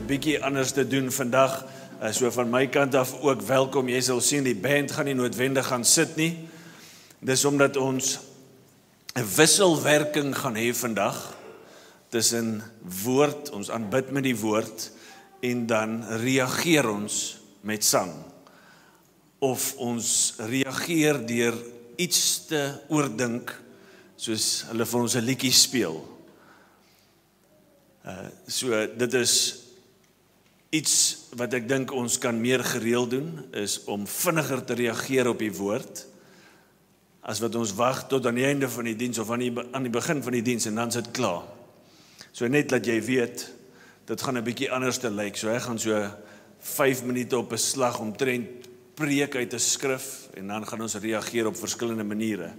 bietjie anders te doen vandag. So van my kant af ook welkom. Jy sal sien die band gaan nie noodwendig gaan sit nie. Dis omdat ons 'n wisselwerking gaan hê vandag tussen woord, ons aanbid met die woord en dan reageer ons met sang. Of ons reageer deur iets te oordink soos hulle vir ons 'n liedjie speel. So dit is iets wat ek dink ons kan meer gereeld doen, is om vinniger te reageer op die woord, as wat ons wag tot aan die einde van die diens, of aan die begin van die diens, en dan is dit klaar. So net dat jy weet, dit gaan 'n bietjie anders te lyk, so ek gaan so 5 minute op 'n slag omtrent preek uit 'n skrif, en dan gaan ons reageer op verskillende maniere.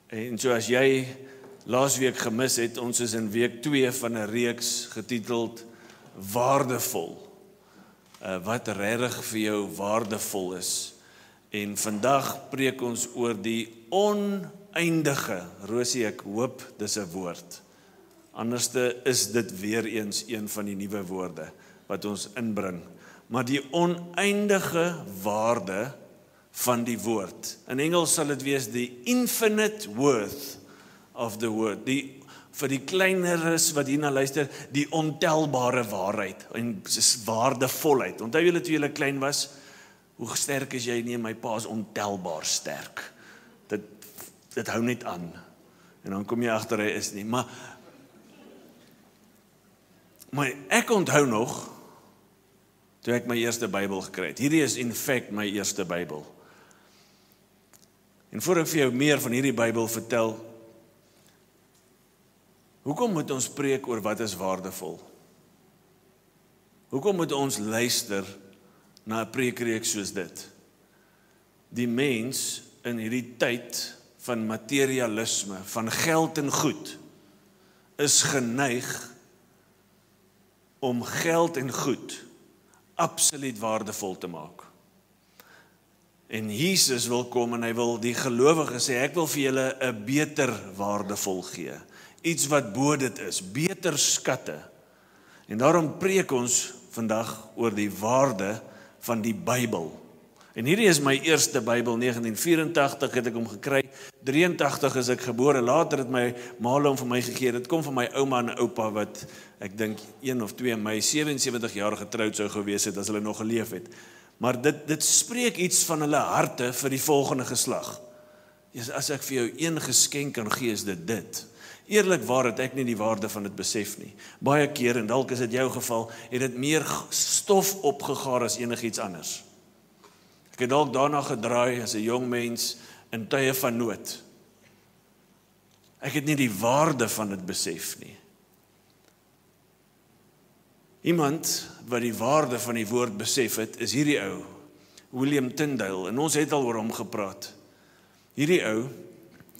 En so as jy laasweek gemis het, ons is in week 2 van 'n reeks getiteld Waardevol. Wat regtig vir jou waardevol is. En vandag preek ons oor die oneindige. Rosie, ek hoop dis 'n woord. Anderste is dit weer eens een van die nuwe woorde wat ons inbring. Maar die oneindige waarde van die woord. In Engels sal dit wees the infinite worth of the word. Vir die kleineres wat hierna luister, die ontelbare waarheid en waardevolheid. Onthou julle toe julle klein was, hoe sterk is jy? Nee, my pa is ontelbaar sterk. Dit hou net aan. En dan kom jy agter hy is nie. Maar ek onthou nog, toe ek my eerste Bybel gekry het. Hierdie is in fact my eerste Bybel. En voor ek vir jou meer van hierdie Bybel vertel, hoekom moet ons preek oor wat is waardevol? Hoekom moet ons luister na 'n preekreeks soos dit? Die mens in hierdie tyd van materialisme, van geld en goed, is geneig om geld en goed absoluut waardevol te maak. En Jesus wil kom en hy wil die gelowiges sê, ek wil vir julle 'n beter waardevol gee. Iets wat bo dit is, beter skatte. En daarom preek ons vandag oor die waarde van die Bybel. En hierdie is my eerste Bybel, 1984 het ek hom gekry, 83 is ek gebore, later het my ma hom vir my gegee, dit kom van my ouma en oupa wat, ek dink 1 of 2 my 77 jaar getroud sou gewees het, as hulle nog geleef het. Maar dit spreek iets van hulle harte vir die volgende geslag. As ek vir jou een geskenk kan gee, is dit. Eerlikwaar het ek nie die waarde van dit besef nie. Baie keer, en dalk is dit jou geval, het dit meer stof opgegaar as enigiets anders. Ek het dalk daarna gedraai as 'n jong mens in tye van nood. Ek het nie die waarde van dit besef nie. Iemand wat die waarde van die woord besef het, is hierdie ou, William Tyndale, en ons het al oor hom gepraat. Hierdie ou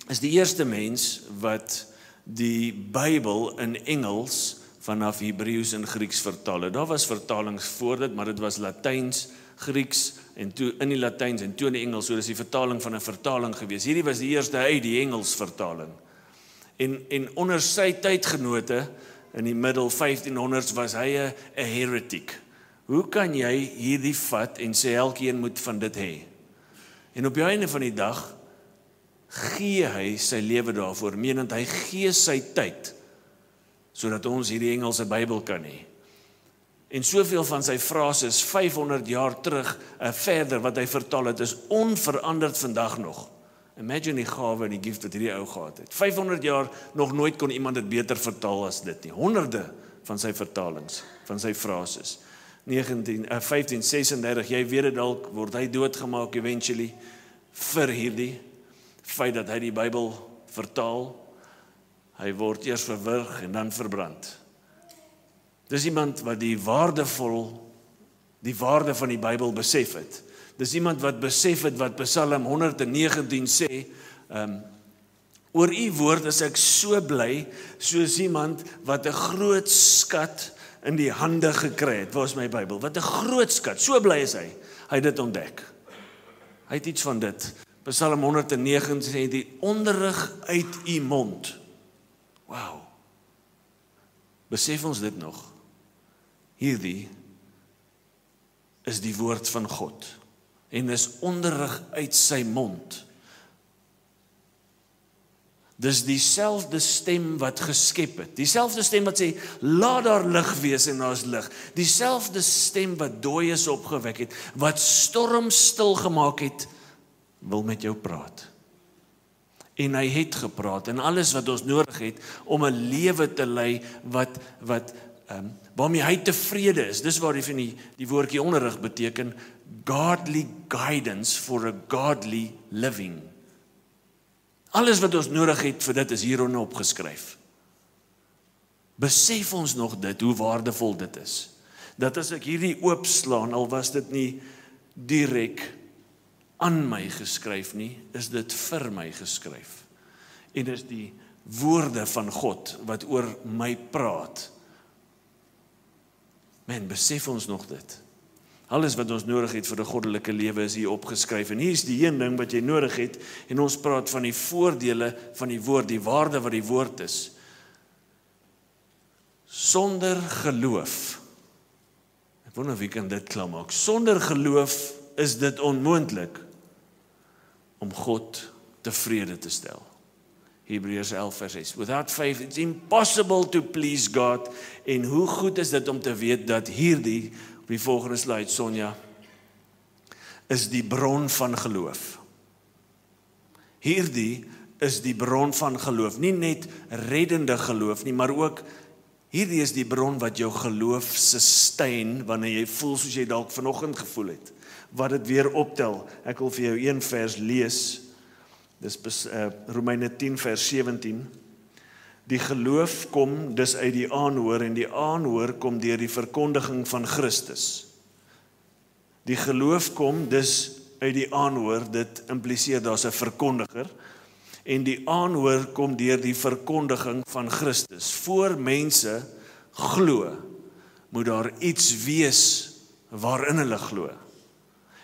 is die eerste mens wat die Bybel in Engels vanaf Hebreëus en Grieks vertaal het. Daar was vertalings voor dit, maar dit was Latyns, Grieks en toe in die Latyns en toe in die Engels, so dis die vertaling van 'n vertaling gewees. Hierdie was die eerste uit die Engels vertaling. En onder sy tydgenote in die middel 1500s was hy 'n heretic. Hoe kan jy hierdie vat en sê elkeen moet van dit hê? En op die einde van die dag gee hy sy lewe daarvoor, menend hy gee sy tyd, sodat ons hierdie Engelse Bybel kan hê. En soveel van sy frases 500 jaar terug, verder wat hy vertaal het, is onveranderd vandag nog. Imagine die gawe en die gift wat hierdie ou gehad het. 500 jaar, nog nooit kon iemand dit beter vertaal as dit nie. Honderde van sy vertalings, van sy frases. 1536, jy weet dit dalk, word hy doodgemaak eventually, vir hierdie feit dat hy die Bybel vertaal. Hy word eers verwrig en dan verbrand. Dis iemand wat die waarde van die Bybel besef het. Dis iemand wat besef het wat Psalm 119 sê, oor u woord is ek so bly, soos iemand wat 'n groot skat in die hande gekry het. Waar is my Bybel? Wat 'n groot skat, so bly is hy. Hy het dit ontdek. Hy het iets van dit. Psalm 109 sê die onderrig uit u mond. Wow. Besef ons dit nog? Hierdie is die woord van God en is onderrig uit sy mond. Dis dieselfde stem wat geskep het, dieselfde stem wat sê, laat daar lig wees en daar is lig, dieselfde stem wat dooies opgewek het, wat storm stil gemaak het, wil met jou praat. En hy het gepraat, en alles wat ons nodig het, om 'n lewe te lei, waarmee hy tevrede is. Dis waar die woordjie onderrig beteken, godly guidance for a godly living. Alles wat ons nodig het vir dit is hieronder opgeskryf. Besef ons nog dit, hoe waardevol dit is. Dat as ek hierdie oopslaan, al was dit nie direk aan my geskryf nie, is dit vir my geskryf. En is die woorde van God wat oor my praat. Besef ons nog dit. Alles wat ons nodig het vir 'n goddelike lewe is hier opgeskryf. En hier is die een ding wat jy nodig het, en ons praat van die voordele van die woord, die waarde wat die woord is. Sonder geloof, ek wonder wie kan dit klaarmaak, sonder geloof is dit onmoontlik om God tevrede te stel. Hebreërs 11 vers 6. Without faith it's impossible to please God. En hoe goed is dit om te weet dat hierdie, op die volgende slide Sonja, is die bron van geloof. Hierdie is die bron van geloof. Nie net reddende geloof nie, maar ook hierdie is die bron wat jou geloof sustain wanneer jy voel soos jy dalk vanoggend gevoel het. Wat dit weer optel. Ek wil vir jou een vers lees. Dis Romeine 10 vers 17. Die geloof kom dus uit die aanhoor en die aanhoor kom deur die verkondiging van Christus. Die geloof kom dus uit die aanhoor, dit impliseer daar's 'n verkondiger, en die aanhoor kom deur die verkondiging van Christus. Voor mense glo, moet daar iets wees waarin hulle glo.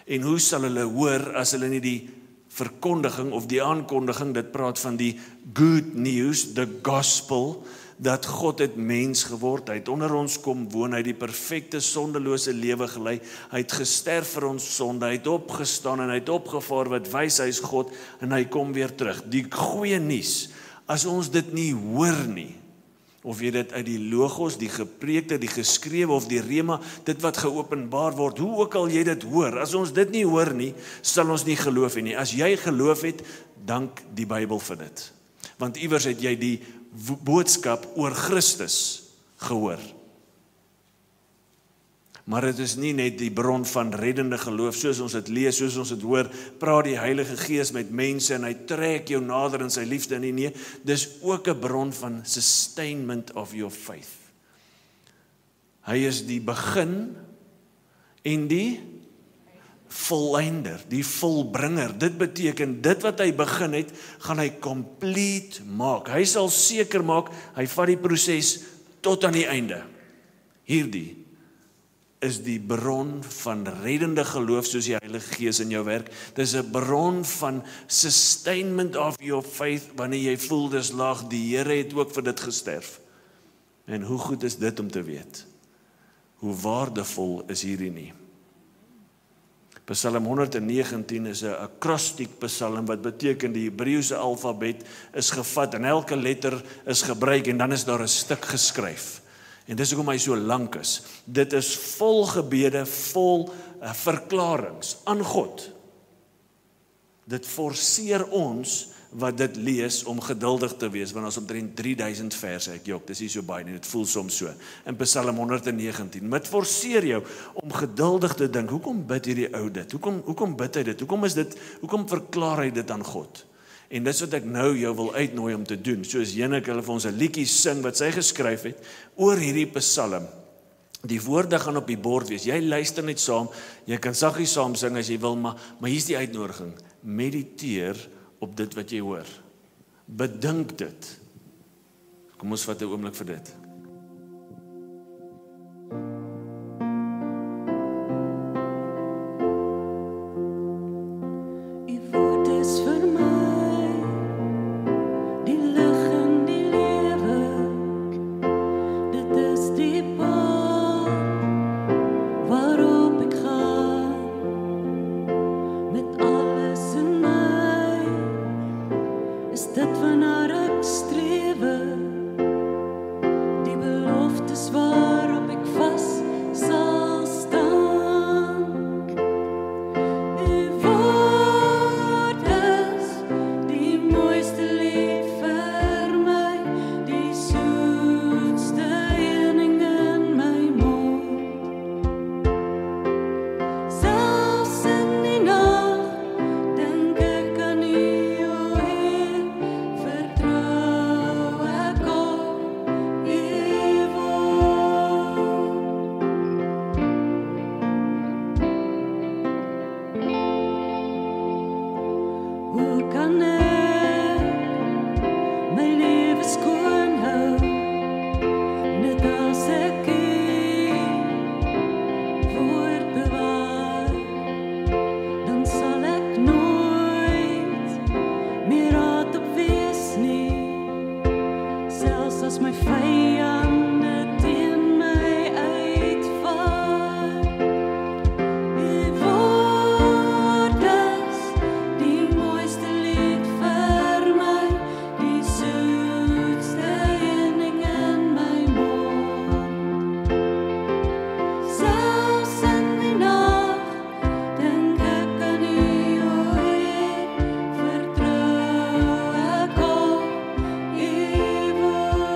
En hoe sal hulle hoor as hulle nie die verkondiging of die aankondiging, dit praat van die good news, the gospel, dat God het mens geword, hy het onder ons kom woon, hy het die perfekte sondelose lewe gelei, hy het gesterf vir ons sonde, hy het opgestaan en hy het opgevaar wat wys hy is God, en hy kom weer terug. Die goeie nuus, as ons dit nie hoor nie, of jy dit uit die logos, die gepreekte, die geskrewe of die rema, dit wat geopenbaar word, hoe ook al jy dit hoor, as ons dit nie hoor nie, sal ons nie geloof hê nie. As jy geloof het, dank die Bybel vir dit. Want iewers het jy die boodskap oor Christus gehoor. Maar dit is nie net die bron van reddende geloof, soos ons dit lees, soos ons dit hoor, praat die Heilige Gees met mense en hy trek jou nader in sy liefde nie. Nee, dis ook 'n bron van sustainment of your faith. Hy is die begin en die volleinder, die volbringer. Dit beteken, dit wat hy begin het, gaan hy complete maak. Hy sal seker maak, hy vat die proses tot aan die einde. Hierdie is die bron van reddende geloof, soos die Heilige Gees in jou werk. Dis 'n bron van sustainment of your faith, wanneer jy voel dis laag, die Here het ook vir dit gesterf. En hoe goed is dit om te weet? Hoe waardevol is hierdie nie? Psalm 119 is 'n acrostic psalm, wat beteken die Hebreëse alfabet is gevat, en elke letter is gebruik, en dan is daar 'n stuk geskryf. En dis hoekom hy so lank is. Dit is vol gebede, vol verklarings aan God. Dit forceer ons wat dit lees om geduldig te wees, want ons omtrent 3000 verse, ek jok, dis nie so baie nie, dit voel soms so, in Psalm 119, dit forceer jou om geduldig te dink, hoekom bid hierdie ou dit, hoekom bid hy dit, hoekom verklaar hy dit aan God, en dis wat ek nou jou wil uitnooi om te doen, soos Jeneke hulle vir ons 'n liedjie sing, wat sy geskryf het, oor hierdie Psalm. Die woorde gaan op die bord wees, jy luister net saam, jy kan saggies saam sing as jy wil, maar hier's die uitnodiging, mediteer op dit wat jy hoor. Bedink dit. Kom ons vat 'n oomblik vir dit. Die lig en die lewe, dit is die pad dit waarnaar ek strewe, die beloftes waarop ek vas sal staan. U woord is die mooiste lied vir my, die soetste heuning in my mond. Selfs in die nag dink ek aan U, o Heer, vertrou ek op U woord. Hoe kan ek my lewe skoon hou, net as ek U woord bewaar, dan sal ek nooit meer raadop wees nie, selfs as my vyande teen my uitvaar. U woord is die mooiste lied vir my, die soetste heuning in my mond. Selfs in die nag dink ek aan U, o Heer, vertrou ek op U woord.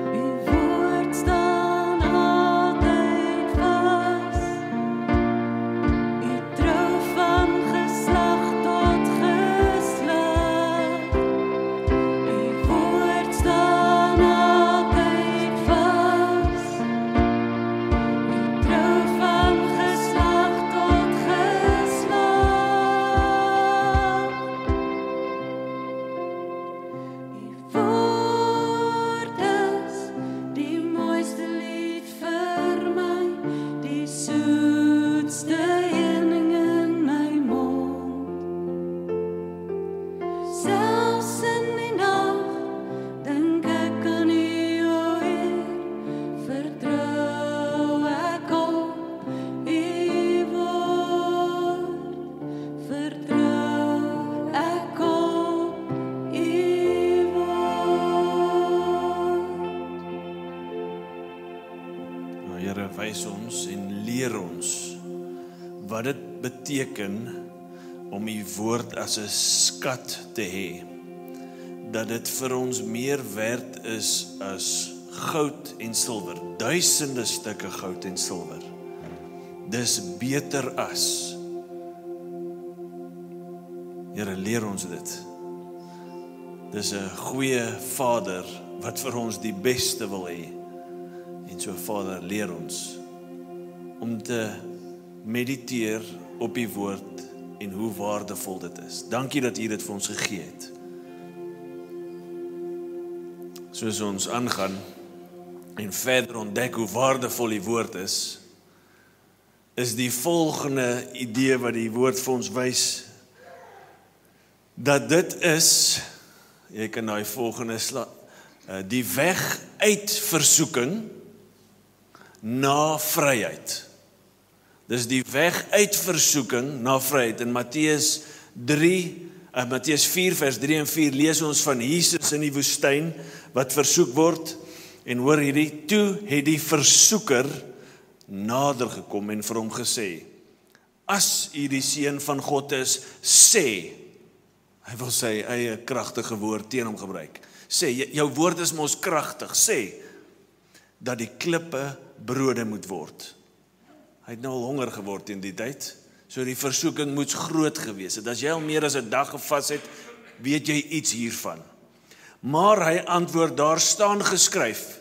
U woord staan altyd vas, U trou van geslag tot geslag. U woord staan altyd vas, U trou van geslag tot geslag. U woord is die mooiste lied vir my, die soetste heuning in my mond. Selfs in die nag dink ek aan U, o Heer, vertrou ek op U woord, vertrou ek op U woord. Nou Here, wys ons en leer ons wat dit beteken om U woord as 'n skat te hê. Dat dit vir ons meer werd is as goud en silwer, duisende stukke goud en silwer. Dis beter as. Here, leer ons dit. Dis 'n goeie Vader wat vir ons die beste wil hê. En so Vader, leer ons om te mediteer op U woord en hoe waardevol dit is. Dankie dat U dit vir ons gegee het. Soos ons aangaan en verder ontdek hoe waardevol die woord is die volgende idee wat die woord vir ons wys, dat dit is, jy kan daai volgende die weg uit versoeking na vryheid. Dis die weg uit versoeking na vryheid. In Matteus 4 vers 3 en 4 lees ons van Jesus in die woestyn wat versoek word, en hoor hierdie, toe het die versoeker nader gekom en vir hom gesê, as U die seun van God is, sê, hy wil sy eie kragtige woord teen hom gebruik, sê, jou woord is mos kragtig, sê, dat die klippe brode moet word. Hy het nou al honger geword in die tyd, so die versoeking moets groot gewees het. As jy al meer as 'n dag gevas het, weet jy iets hiervan. Maar hy antwoord, daar staan geskryf.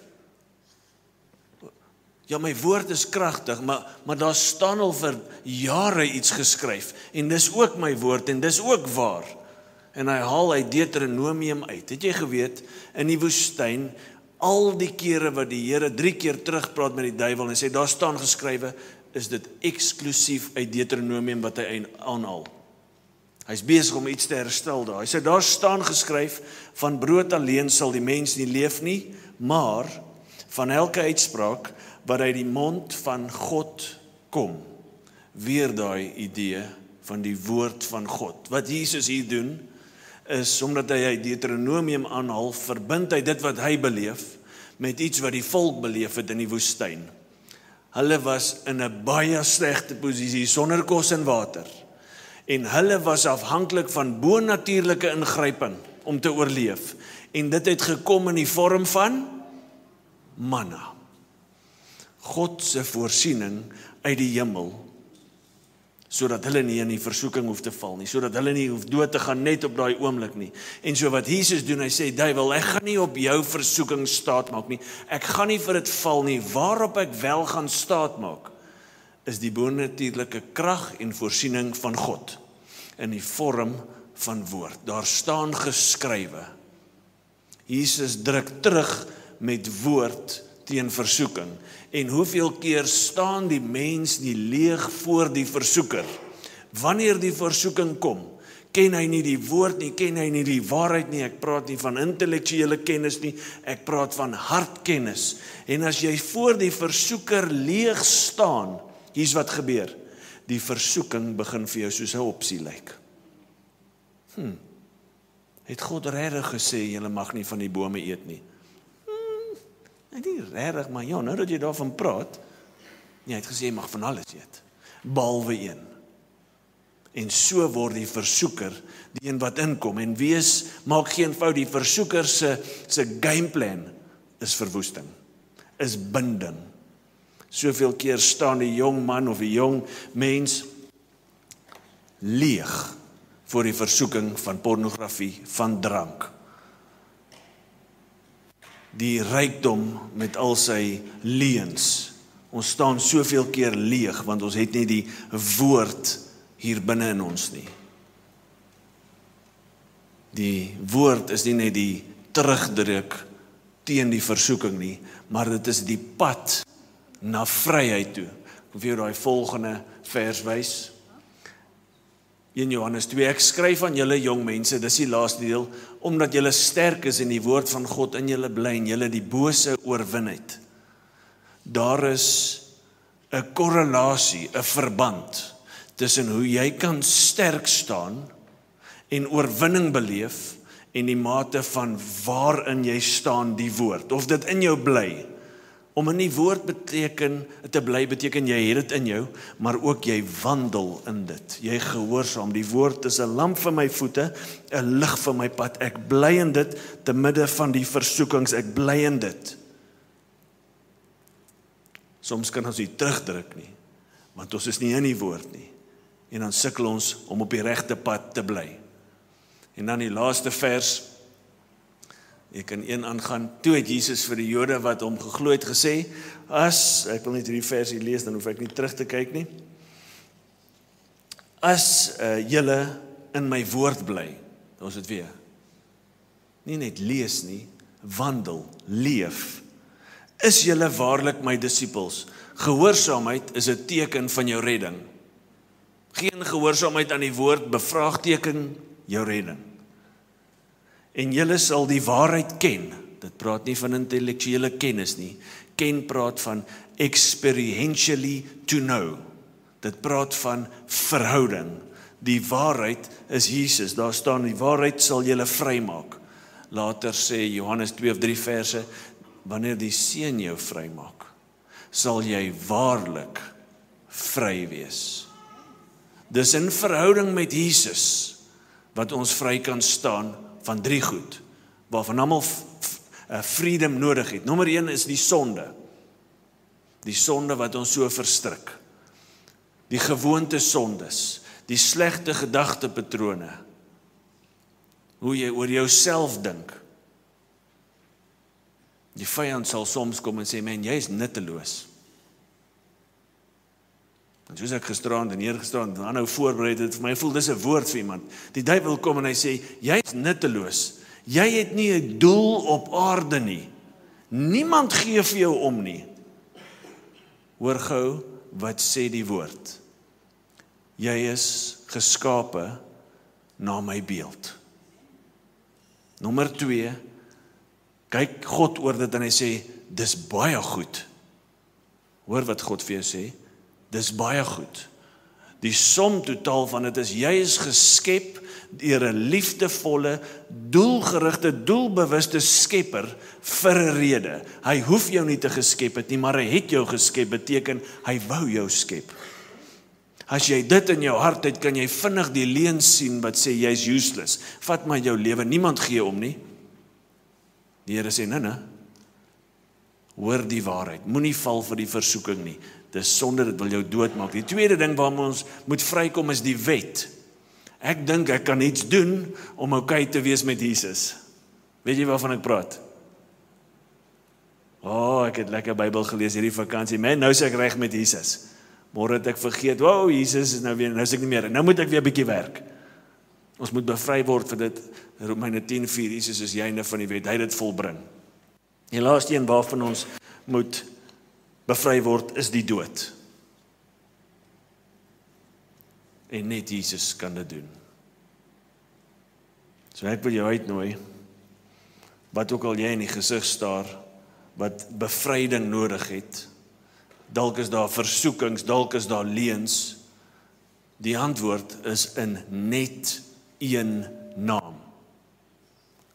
Ja, my woord is kragtig, maar daar staan al vir jare iets geskryf, en dis ook my woord, en dis ook waar. En hy haal uit Deuteronomium uit. Het jy geweet, in die woestyn, al die kere wat die Here 3 keer terugpraat met die duiwel, en sê, daar staan geskrywe, is dit eksklusief uit Deuteronomium wat hy aanhaal. Hy's besig om iets te herstel daar. Hy sê, daar staan geskryf, van brood alleen sal die mens nie leef nie, maar van elke uitspraak wat uit die mond van God kom. Weer daai idee van die woord van God. Wat Jesus hier doen, is omdat hy Deuteronomium aanhaal, verbind hy dit wat hy beleef, met iets wat die volk beleef het in die woestyn. Hulle was in 'n baie slegte posisie, sonder kos en water. En hulle was afhanklik van bonatuurlike ingryping om te oorleef. En dit het gekom in die vorm van manna. God se voorsiening uit die hemel, sodat hulle nie in die versoeking hoef te val nie, sodat hulle nie hoef dood te gaan net op daai oomblik nie. En so wat Jesus doen, hy sê, duiwel, ek gaan nie op jou versoeking staat maak nie, ek gaan nie vir dit val nie, waarop ek wel gaan staat maak, is die bonatuurlike krag en voorsiening van God, in die vorm van woord. Daar staan geskrywe. Jesus druk terug met woord teen versoeking. En hoeveel keer staan die mens nie leeg voor die versoeker? Wanneer die versoeking kom, ken hy nie die woord nie, ken hy nie die waarheid nie, ek praat nie van intellektuele kennis nie, ek praat van hartkennis. En as jy voor die versoeker leeg staan, hier's wat gebeur. Die versoeking begin vir jou soos 'n opsie lyk. Het God regtig gesê, julle mag nie van die bome eet nie? Nie regtig, maar ja, nou dat jy daarvan praat, hy het gesê, jy mag van alles eet, behalwe een. En so word die versoeker, die een wat inkom, en maak geen fout, die versoeker se gameplan is verwoesting, is binding. Soveel keer staan die jong man of die jong mens leeg voor die versoeking van pornografie, van drank. Die rykdom met al sy leuns. Ons staan soveel keer leeg, want ons het nie die woord hier binne in ons nie. Die woord is nie net die terugdruk teen die versoeking nie, maar dit is die pad na vryheid toe. Ek wil vir jou daai volgende vers wys. 1 Johannes 2, ek skryf aan julle jong mense, dis die laaste deel, omdat julle sterk is in die woord van God in julle bly en julle die bose oorwin het. Daar is 'n korrelasie, 'n verband tussen hoe jy kan sterk staan en oorwinning beleef en die mate van waarin jy staan die woord, of dit in jou bly. Om in die woord te bly beteken jy het dit in jou, maar ook jy wandel in dit. Jy gehoorsaam. Die woord is 'n lamp vir my voete, 'n lig vir my pad. Ek bly in dit te midde van die versoekings. Ek bly in dit. Soms kan ons nie terugdruk nie, want ons is nie in die woord nie. En dan sukkel ons om op die regte pad te bly. En dan die laaste vers. Ek kan een aangaan, toe het Jesus vir die Jode wat hom geglo het gesê, ek wil net hierdie versie lees, dan hoef ek nie terug te kyk nie. As julle in my woord bly, ons het weer, nie net lees nie, wandel, leef, is julle waarlik my disippels. Gehoorsaamheid is 'n teken van jou redding. Geen gehoorsaamheid aan die woord bevraagteken jou redding. En julle sal die waarheid ken. Dit praat nie van intellektuele kennis nie. Ken praat van experientially to know. Dit praat van verhouding. Die waarheid is Jesus. Daar staan, die waarheid sal julle vrymaak. Later sê Johannes 2 of 3 verse, wanneer die Seun jou vrymaak, sal jy waarlik vry wees. Dis in verhouding met Jesus wat ons vry kan staan van 3 goed, waarvan almal freedom nodig het. Nommer 1 is die sonde. Die sonde wat ons so verstrik. Die gewoonte sondes, die slegte gedagtepatrone, hoe jy oor jouself dink. Die vyand sal soms kom en sê, man, jy is nutteloos. En soos ek gisterand en eergisterand aanhou voorberei het vir my, voel dis 'n woord vir iemand. Die duiwel kom en hy sê, jy is nutteloos. Jy het nie 'n doel op aarde nie. Niemand gee vir jou om nie. Hoor gou wat sê die woord. Jy is geskape na my beeld. Nommer 2, kyk God oor dit en hy sê, dis baie goed. Hoor wat God vir jou sê, dis baie goed. Die som totaal van dit is, jy is geskep deur 'n liefdevolle, doelgerigte, doelbewuste skepper vir 'n rede. Hy hoef jou nie te geskep het nie, maar hy het jou geskep, beteken hy wou jou skep. As jy dit in jou hart het, kan jy vinnig die leuen sien wat sê jy's useless. Vat maar jou lewe, niemand gee om nie. Die Here sê, nee, hoor die waarheid, moenie val vir die versoeking nie. Dis sonde, dit wil jou doodmaak. Die tweede ding waarom ons moet vrykom is die wet. Ek dink ek kan iets doen om okay te wees met Jesus. Weet jy waarvan ek praat? Ek het lekker Bybel gelees hierdie vakansie. Man, nou is ek reg met Jesus. Môre het ek vergeet, Jesus is nou is ek nie meer. Nou moet ek weer 'n bietjie werk. Ons moet bevry word vir dit. Romeine 10:4, Jesus is die einde van die wet. Hy het dit volbring. Die laaste een waarvan ons moet bevry word is die dood. En net Jesus kan dit doen. So ek wil jou uitnooi, wat ook al jy in die gesig staar, wat bevryding nodig het, dalk is daar versoekings, dalk is daar leuns, die antwoord is in net een naam,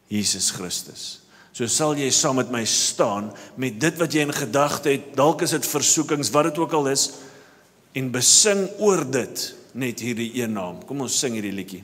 Jesus Christus. So sal jy saam met my staan, met dit wat jy in gedagte het, dalk is dit versoekings, wat dit ook al is, en besing oor dit, net hierdie een naam. Kom ons sing hierdie liedjie.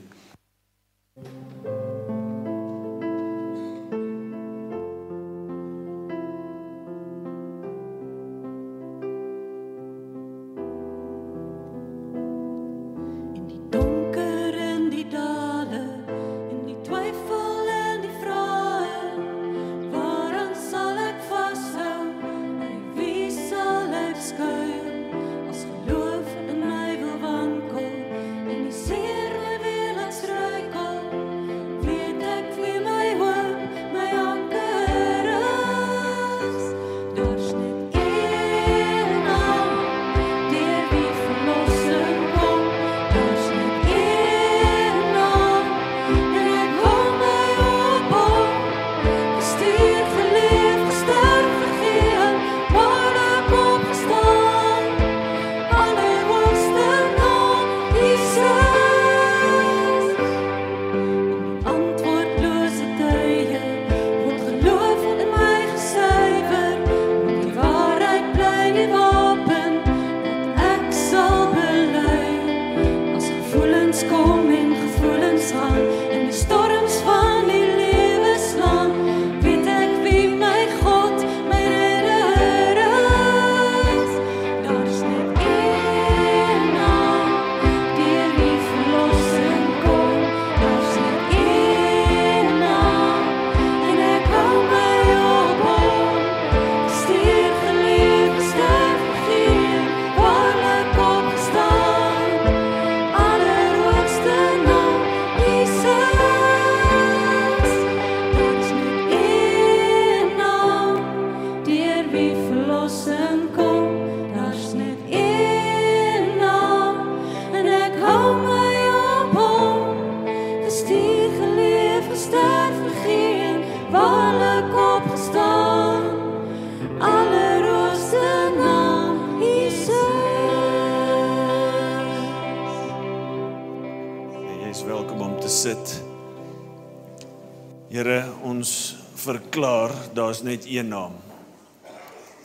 Here, ons verklaar, daar's net een naam.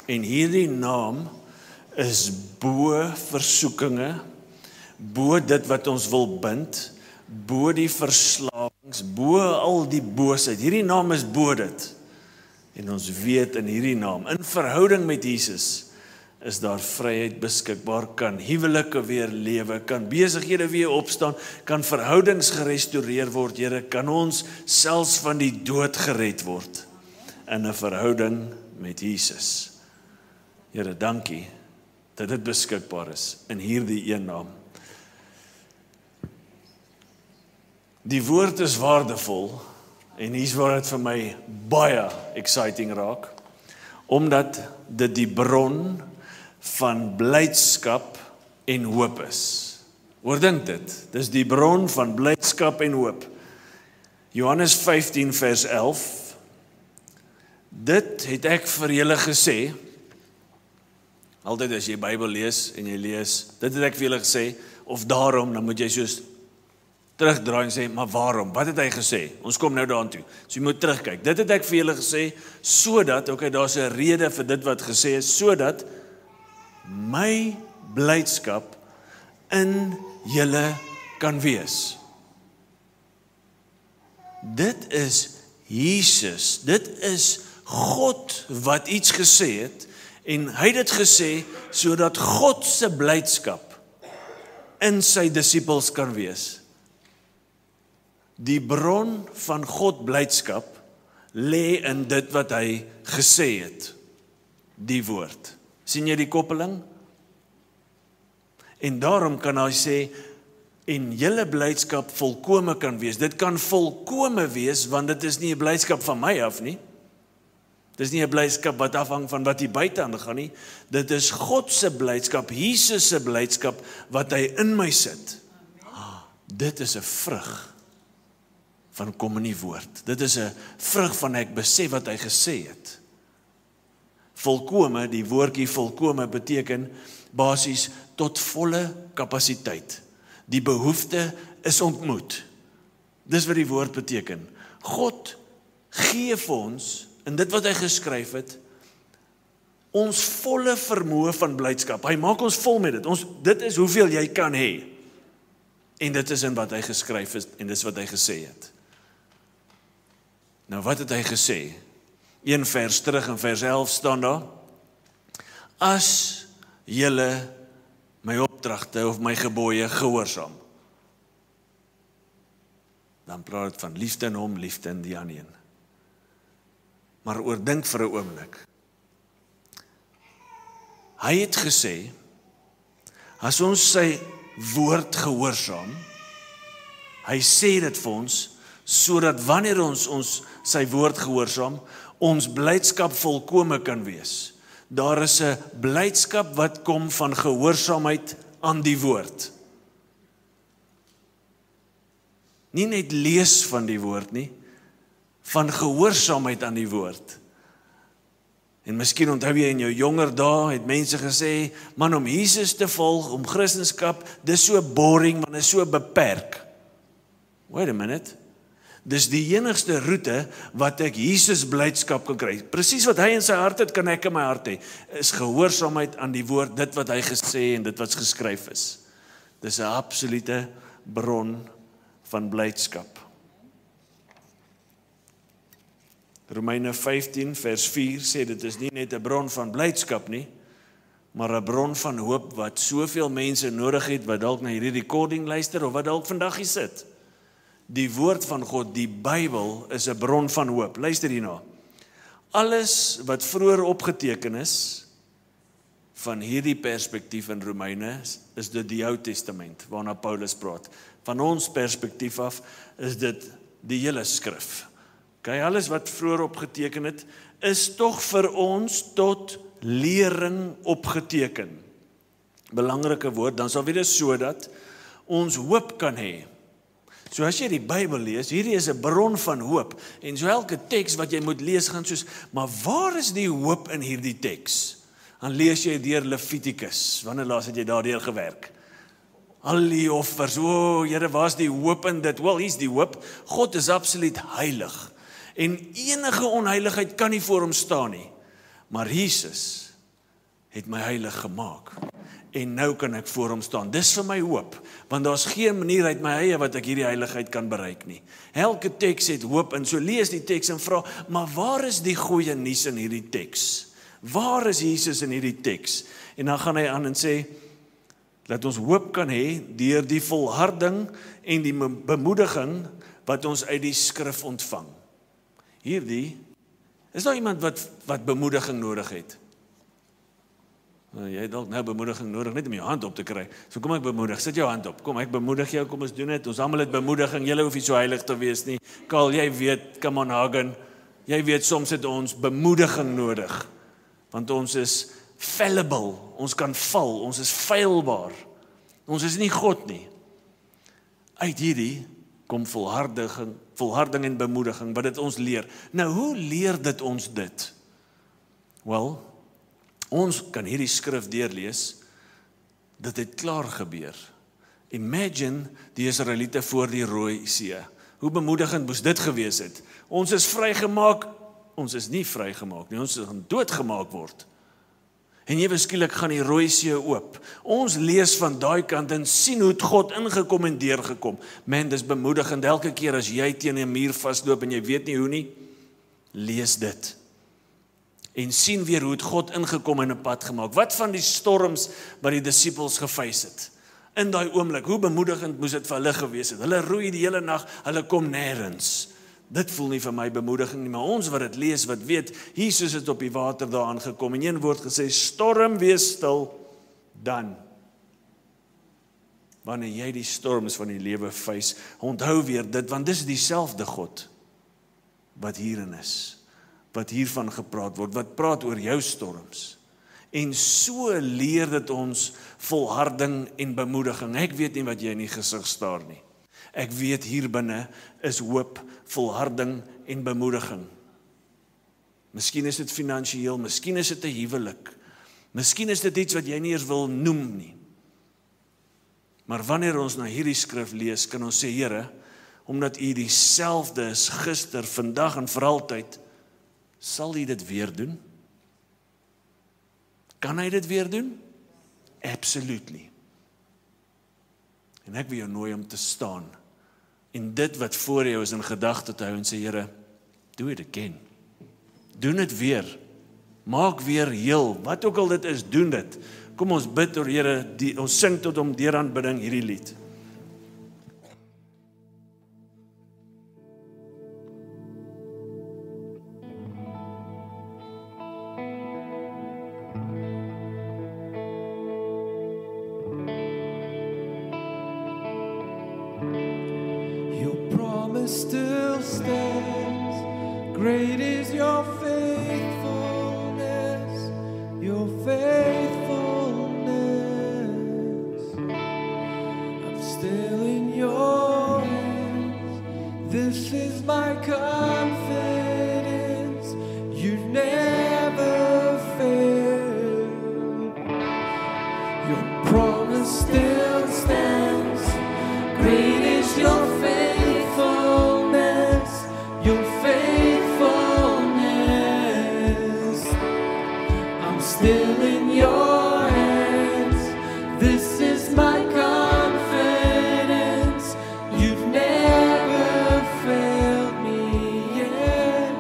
En hierdie naam is bo versoekinge, bo dit wat ons wil bind, bo die verslawings, bo al die boosheid. Hierdie naam is bo dit. En ons weet in hierdie naam, in verhouding met Jesus, is daar vryheid beskikbaar, kan huwelike weer lewe, kan besighede weer opstaan, kan verhoudings gerestoreer word, Here, kan ons selfs van die dood gered word, in 'n verhouding met Jesus. Here, dankie, dat dit beskikbaar is, in hierdie een naam. Die woord is waardevol, en hier's waar dit vir my baie exciting raak, omdat dit die bron van blydskap en hoop is. Oordink dit. Dis die bron van blydskap en hoop. Johannes 15 vers 11. Dit het ek vir julle gesê. Altyd as jy Bybel lees en jy lees, dit het ek vir julle gesê, of daarom, dan moet jy soos terugdraai en sê, maar waarom? Wat het hy gesê? Ons kom nou daaraan toe. So jy moet terugkyk. Dit het ek vir julle gesê, sodat, daar's 'n rede vir dit wat gesê is, sodat my blydskap in julle kan wees. Dit is Jesus, dit is God wat iets gesê het, en hy het dit gesê, sodat God se blydskap in sy disippels kan wees. Die bron van God blydskap lê in dit wat hy gesê het, die woord. Sien jy die koppeling? En daarom kan hy sê, en julle blydskap volkome kan wees. Dit kan volkome wees, want dit is nie 'n blydskap van my af nie. Dit is nie 'n blydskap wat afhang van wat hier buite aangaan nie. Dit is God se blydskap, Jesus se blydskap, wat hy in my sit. Dit is 'n vrug van kom in die woord. Dit is 'n vrug van ek besef wat hy gesê het. Volkome, die woordjie volkome beteken basies tot volle kapasiteit. Die behoefte is ontmoet. Dis wat die woord beteken. God gee vir ons, in dit wat hy geskryf het, ons volle vermoë van blydskap. Hy maak ons vol met dit. Dit is hoeveel jy kan hê. En dit is in wat hy geskryf het, en dis wat hy gesê het. Nou wat het hy gesê? Een vers terug in vers 11 staan daar, as julle my opdragte of my gebooie gehoorsaam. Dan praat dit van liefde in hom, liefde in die ander een. Maar oordink vir 'n oomblik. Hy het gesê, as ons sy woord gehoorsaam, hy sê dit vir ons, sodat wanneer ons sy woord gehoorsaam, ons blydskap volkome kan wees. Daar is 'n blydskap wat kom van gehoorsaamheid aan die woord. Nie net lees van die woord nie, van gehoorsaamheid aan die woord. En miskien onthou jy in jou jonger dae, het mense gesê, man, om Jesus te volg, om Christendom, dis so boring, man, is so beperk. Wait a minute. Dis die enigste roete wat ek Jesus blydskap kan kry. Presies wat hy in sy hart het, kan ek in my hart hê. Is gehoorsaamheid aan die woord, dit wat hy gesê en dit wat geskryf is. Dis 'n absolute bron van blydskap. Romeine 15 vers 4 sê dit is nie net 'n bron van blydskap nie, maar 'n bron van hoop wat soveel mense nodig het wat dalk na hierdie recording luister of wat dalk vandag hier sit. Die woord van God, die Bybel, is 'n bron van hoop. Luister hierna. Alles wat vroeër opgeteken is van hierdie perspektief in Romeine is dit die Ou Testament waarna Paulus praat. Van ons perspektief af is dit die hele skrif. Okay, alles wat vroeër opgeteken het is tog vir ons tot lering opgeteken. Belangrike woord, dan sal weer sodat ons hoop kan hê. So as jy die Bybel lees, hierdie is 'n bron van hoop. En so elke teks wat jy moet lees gaan soos, maar waar is die hoop in hierdie teks? Dan lees jy deur Levitikus. Wanneer laas het jy daardeur gewerk? Al die offers, Here, waar's die hoop in dit? Wel, hier's die hoop. God is absoluut heilig. En enige onheiligheid kan nie voor hom staan nie. Maar Jesus het my heilig gemaak. En nou kan ek voor hom staan. Dis vir my hoop, want daar's geen manier uit my eie wat ek hierdie heiligheid kan bereik nie. Elke teks het hoop, en so lees die teks en vra, maar waar is die goeie nuus in hierdie teks? Waar is Jesus in hierdie teks? En dan gaan hy aan en sê, dat ons hoop kan hê deur die volharding en die bemoediging wat ons uit die skrif ontvang. Hierdie, is daar iemand wat bemoediging nodig het? Jy het dalk nou bemoediging nodig, net om jou hand op te kry. So kom ek bemoedig, sit jou hand op. Kom, ek bemoedig jou, kom ons doen dit. Ons almal het bemoediging, julle hoef nie so heilig te wees nie. Karl, jy weet, come on Hagen, jy weet soms het ons bemoediging nodig. Want ons is fallible, ons kan val, ons is feilbaar. Ons is nie God nie. Uit hierdie kom volharding en bemoediging, wat dit ons leer. Nou, hoe leer dit ons dit? Wel, ons kan hierdie skrif deurlees, dit het klaar gebeur. Imagine die Israeliete voor die Rooi See. Hoe bemoedigend moes dit gewees het? Ons is vrygemaak, ons is nie vrygemaak nie, ons gaan doodgemaak word. En ewe skielik gaan die Rooi See oop. Ons lees van daai kant en sien hoe het God ingekom en deurgekom. Man, dis bemoedigend elke keer as jy teen 'n muur vasloop en jy weet nie hoe nie, lees dit. En sien weer hoe het God ingekom en 'n pad gemaak. Wat van die storms wat die disippels gefees het? In daai oomblik, hoe bemoedigend moes dit vir hulle gewees het? Hulle roei die hele nag, hulle kom nêrens. Dit voel nie vir my bemoediging nie, maar ons wat dit lees, wat weet, Jesus het op die water daar aangekom en een woord gesê, storm wees stil, dan. Wanneer jy die storms van die lewe face, onthou weer dit, want dis dieselfde God wat hierin is, wat hiervan gepraat word, wat praat oor jou storms. En so leer dit ons volharding en bemoediging. Ek weet nie wat jy in die gesig staar nie. Ek weet hier binne is hoop, volharding en bemoediging. Miskien is dit finansiëel, miskien is dit 'n huwelik. Miskien is dit iets wat jy nie eens wil noem nie. Maar wanneer ons na hierdie skrif lees, kan ons sê, Here, omdat U dieselfde is gister, vandag en vir altyd, sal U dit weer doen? Kan hy dit weer doen? Absolutely. En ek wil jou nooi om te staan en dit wat voor jou is in gedagte te hou en sê, Here, do it again. Doen dit weer. Maak weer heel. Wat ook al dit is, doen dit. Kom ons bid oor Here, ons sing tot hom deur aanbidding hierdie lied. Still stands. Great is your faithfulness, your faithfulness. I'm still in your hands. This is my confidence. You've never failed. Your promise still stands. Great is your faithfulness. Your faithfulness, I'm still in your hands. This is my confidence. You've never failed me yet.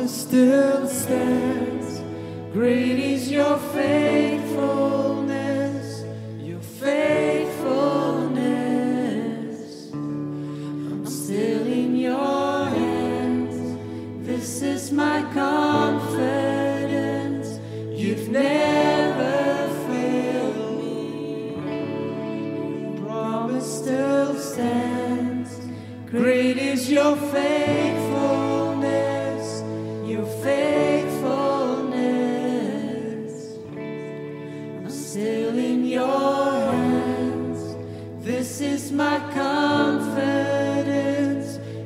Still stands. Great is your faithfulness, your faithfulness. still in your hands. This is my confidence.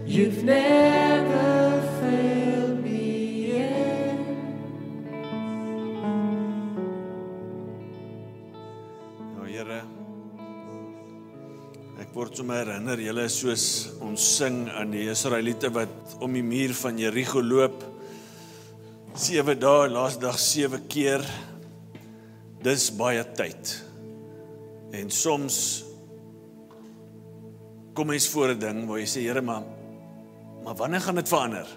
You've never failed me yet. Nou Here, ek word sommer herinner, julle is soos ons sing aan die Israeliete wat om die muur van Jericho loop. 7 dae, laaste dag 7 keer. Dis baie tyd. En soms kom mens voor 'n ding waar jy sê, Here, maar wanneer gaan dit verander?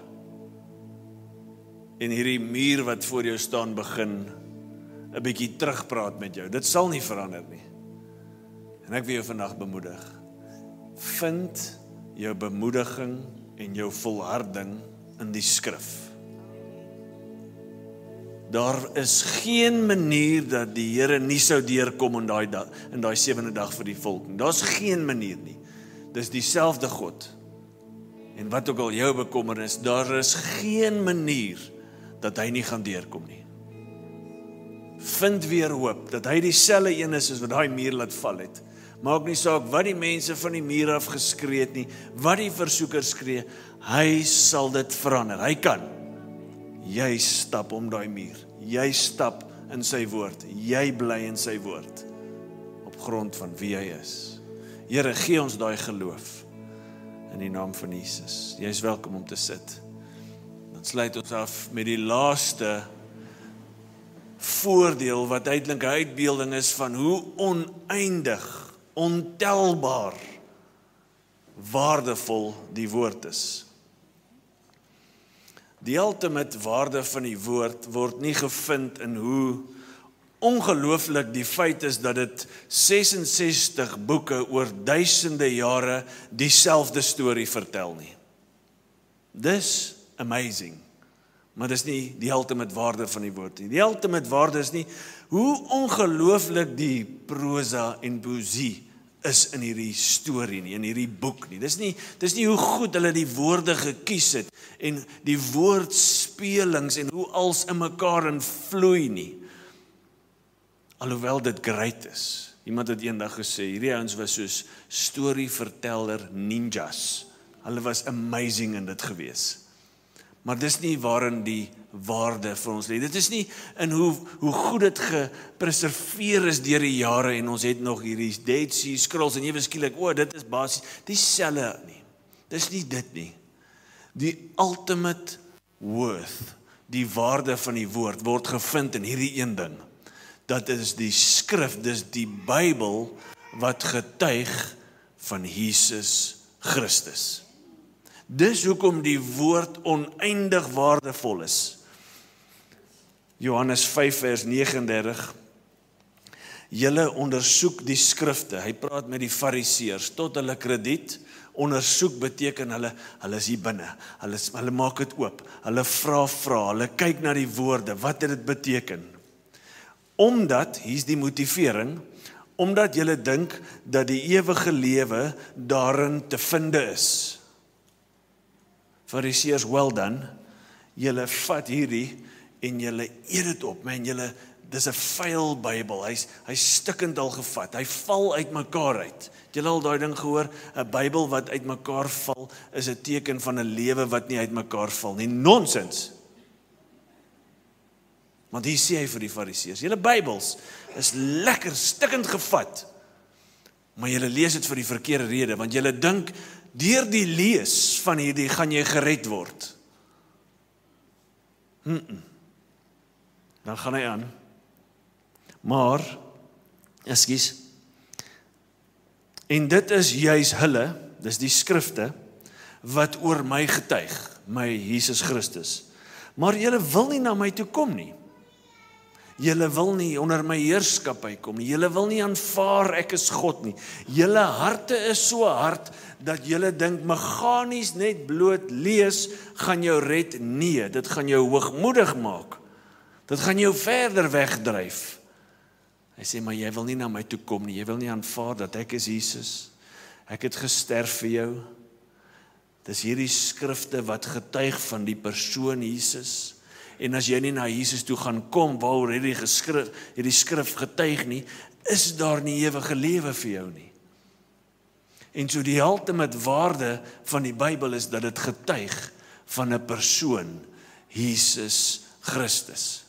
En hierdie muur wat voor jou staan begin 'n bietjie terugpraat met jou. Dit sal nie verander nie. En ek wil jou vandag bemoedig. Vind jou bemoediging en jou volharding in die skrif. Daar is geen manier dat die Here nie sou deurkom in daai 7de dag vir die volk. Daar's geen manier nie. Dis dieselfde God. En wat ook al jou bekommernis, daar is geen manier dat hy nie gaan deurkom nie. Vind weer hoop dat hy dieselfde een is as wat daai muur laat val het. Maak nie saak wat die mense van die muur af geskree het nie, wat die versoekers skree, hy sal dit verander. Hy kan. Jy stap om daai muur. Jy stap in sy woord. Jy bly in sy woord. Op grond van wie hy is. Here, gee ons daai geloof. In die naam van Jesus. Jy is welkom om te sit. Dan sluit ons af met die laaste voordeel wat eintlik 'n uitbeelding is van hoe oneindig, ontelbaar, waardevol die woord is. Die ultimate waarde van die woord word nie gevind in hoe ongelooflik die feit is dat dit 66 boeke oor duisende jare dieselfde storie vertel nie. Dis amazing. Maar dis nie die ultimate waarde van die woord nie. Die ultimate waarde is nie hoe ongelooflik die prosa en poesie is in hierdie storie nie, in hierdie boek nie. Dis nie hoe goed hulle die woorde gekies het en die woordspelings en hoe als in mekaar invloei nie. Alhoewel dit great is. Iemand het eendag gesê, hierdie ouens was soos storieverteller ninjas. Hulle was amazing in dit gewees. Maar dis nie waarin die waarde vir ons lê. Dit is nie in hoe goed dit gepreserveer is deur die jare en ons het nog hierdie Dead Sea Scrolls en ewe skielik, dit is basies dieselfde nie. Dis nie dit nie. Die ultimate worth, die waarde van die woord word gevind in hierdie een ding. Dat is die skrif, dis die Bybel wat getuig van Jesus Christus. Dis hoekom die woord oneindig waardevol is. Johannes 5 vers 39. Julle ondersoek die skrifte. Hy praat met die fariseërs tot hulle krediet. Ondersoek beteken hulle is hier binne. Hulle maak dit oop. Hulle vra, hulle kyk na die woorde. Wat het dit beteken? Omdat, hier's die motivering, omdat julle dink dat die ewige lewe daarin te vind is. Fariseërs, well done. Julle vat hierdie en julle eet dit op, man. Dis 'n vuil Bybel. Hy's stikkend al gevat. Hy val uit mekaar uit. Het julle al daai ding gehoor? 'n Bybel wat uit mekaar val is 'n teken van 'n lewe wat nie uit mekaar val nie. Nonsens. Want hier sê hy vir die Fariseërs, julle Bybels is lekker stikkend gevat. Maar julle lees dit vir die verkeerde rede, want julle dink deur die lees van hierdie gaan jy gered word. Dan gaan hy aan. Maar, ekskuus. En dit is juis hulle, dis die skrifte, wat oor my getuig, my Jesus Christus. Maar julle wil nie na my toe kom nie. Julle wil nie onder my heerskappy kom nie. Julle wil nie aanvaar ek is God nie. Julle harte is so hard dat julle dink meganies net bloot lees gaan jou red. Nee, dit gaan jou hoogmoedig maak. Dit gaan jou verder wegdryf. Hy sê, maar jy wil nie na my toe kom nie. Jy wil nie aanvaar dat ek is Jesus. Ek het gesterf vir jou. Dis hierdie skrifte wat getuig van die persoon Jesus. en as jy nie na Jesus toe gaan kom, waaroor hierdie skrif getuig nie, is daar nie ewige lewe vir jou nie. En so die ultimate waarde van die Bybel is dat dit getuig van 'n persoon, Jesus Christus.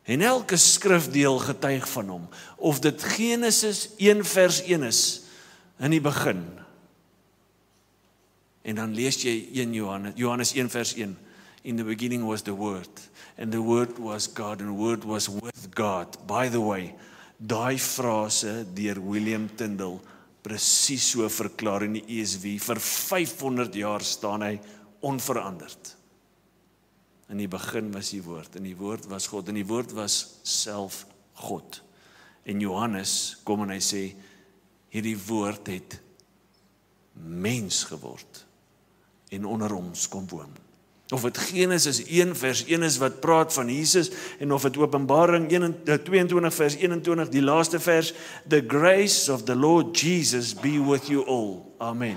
En elke skrifdeel getuig van hom, of dit Genesis 1 vers 1 is, in die begin. En dan lees jy 1 Johannes 1 vers 1, in the beginning was the Word, and the Word was God, and the Word was with God. By the way, daai frase deur William Tyndale, presies so verklaar in die ESV, vir 500 jaar staan hy onveranderd. In die begin was die Woord, en die Woord was God, en die Woord was self God. En Johannes kom en hy sê, hierdie Woord het mens geword, en onder ons kom woon. Of het Genesis 1 vers 1 is wat praat van Jesus, en of het Openbaring 22 vers 21, die laaste vers, the grace of the Lord Jesus be with you all. Amen.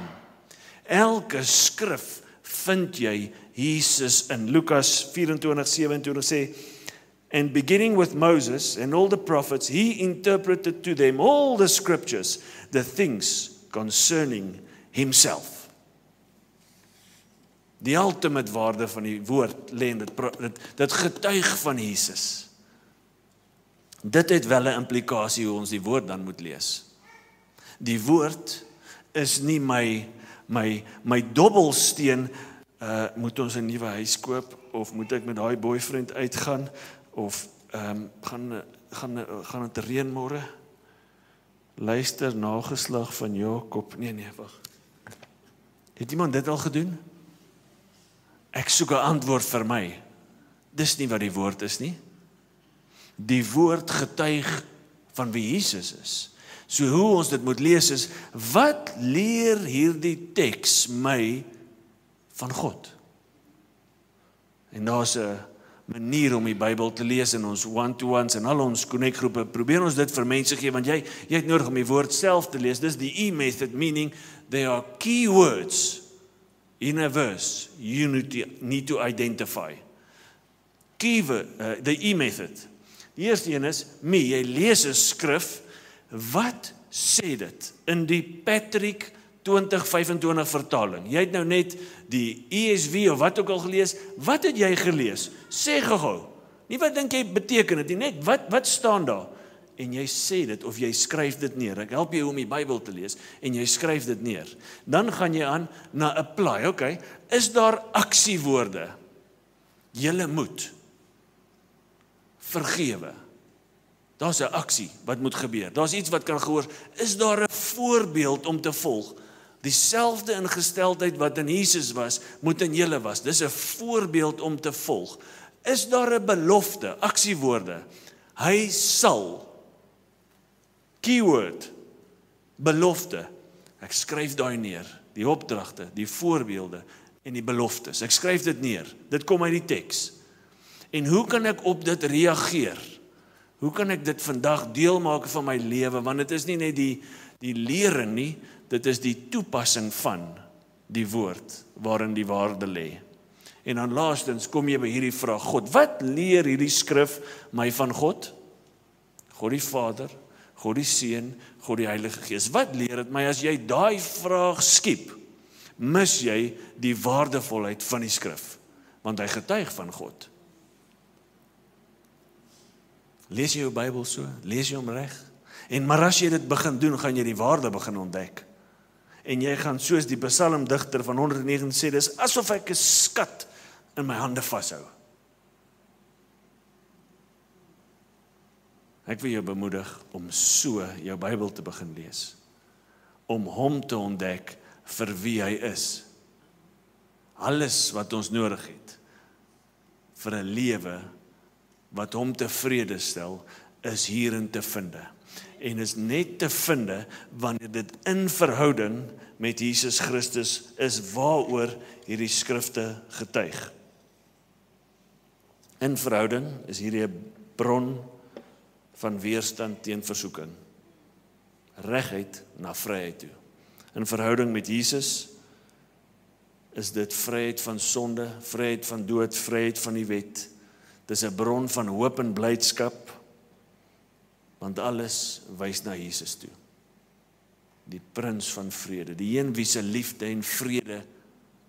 Elke skrif vind jy Jesus in. Lukas 24:27 sê, and beginning with Moses and all the prophets, he interpreted to them all the scriptures, the things concerning himself. Die ultimate waarde van die woord lê in dit getuig van Jesus. Dit het wel 'n implikasie hoe ons die woord dan moet lees. Die woord is nie my dobbelsteen, moet ons 'n nuwe huis koop, of moet ek met daai boyfriend uitgaan, of gaan dit reën môre? Luister, nageslag van Jakob. Nee, wag. Het iemand dit al gedoen? Ek soek 'n antwoord vir my. Dis nie wat die woord is nie. Die woord getuig van wie Jesus is. So hoe ons dit moet lees is, wat leer hierdie teks my van God? En daar's 'n manier om die Bybel te lees in ons one-to-ones en al ons connect-groepe. Probeer ons dit vir mense gee, want jy het nodig om die woord self te lees. Dis die E-method, meaning there are key words in a verse you need to identify. The E-method. Die eerste een is, jy lees 'n skrif, wat sê dit? In die Patrick 2025 vertaling. Jy het nou net die ESV of wat ook al gelees, wat het jy gelees? Sê gou. Nie wat dink jy beteken dit nie, net wat staan daar? En jy sê dit, of jy skryf dit neer. Ek help jou om die Bybel te lees, en jy skryf dit neer. Dan gaan jy aan na apply, okay? Is daar aksiewoorde? Julle moet vergewe. Daar's 'n aksie wat moet gebeur. Daar's iets wat kan gehoor. Is daar 'n voorbeeld om te volg? Dieselfde ingesteldheid wat in Jesus was, moet in julle was. Dis 'n voorbeeld om te volg. Is daar 'n belofte, aksiewoorde? Hy sal. Keyword, belofte. Ek skryf daai neer, die opdragte, die voorbeelde en die beloftes. Ek skryf dit neer, dit kom uit die teks. En hoe kan ek op dit reageer? Hoe kan ek dit vandag deel maak van my lewe? Want dit is nie net die lering nie, dit is die toepassing van die woord waarin die waarde lê. En dan laastens kom jy by hierdie vraag, God, wat leer hierdie skrif my van God? God die Vader, God die Seun, God die Heilige Gees. Wat leer dit my? As jy daai vraag skiep, mis jy die waardevolheid van die skrif, want hy getuig van God. Lees jy jou Bybel so? Lees jy hom reg? Maar as jy dit begin doen, gaan jy die waarde begin ontdek. En jy gaan soos die psalmdigter van 109 sê, dis asof ek 'n skat in my hande vashou. Ek wil jou bemoedig om so jou Bybel te begin lees. Om hom te ontdek vir wie hy is. Alles wat ons nodig het vir 'n lewe wat hom tevrede stel, is hierin te vind. En is net te vind wanneer dit in verhouding met Jesus Christus is, waaroor hierdie skrifte getuig. In verhouding is hierdie 'n bron van weerstand teen versoeking. Regheid na vryheid toe. In verhouding met Jesus is dit vryheid van sonde, vryheid van dood, vryheid van die wet. Dis 'n bron van hoop en blydskap, want alles wys na Jesus toe. Die prins van vrede, die een wie se liefde en vrede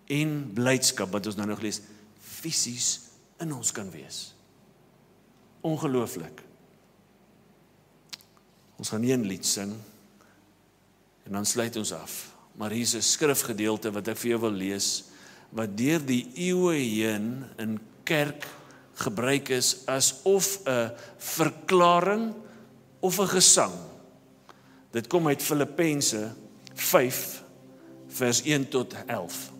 en blydskap, wat ons nou nog lees, fisies in ons kan wees. Ongelooflik. Ons gaan een lied sing, en dan sluit ons af. Maar hier is 'n skrifgedeelte wat ek vir jou wil lees, wat deur die eeue heen in kerk gebruik is asof 'n verklaring of 'n gesang. Dit kom uit Filippense 5 vers 1 tot 11.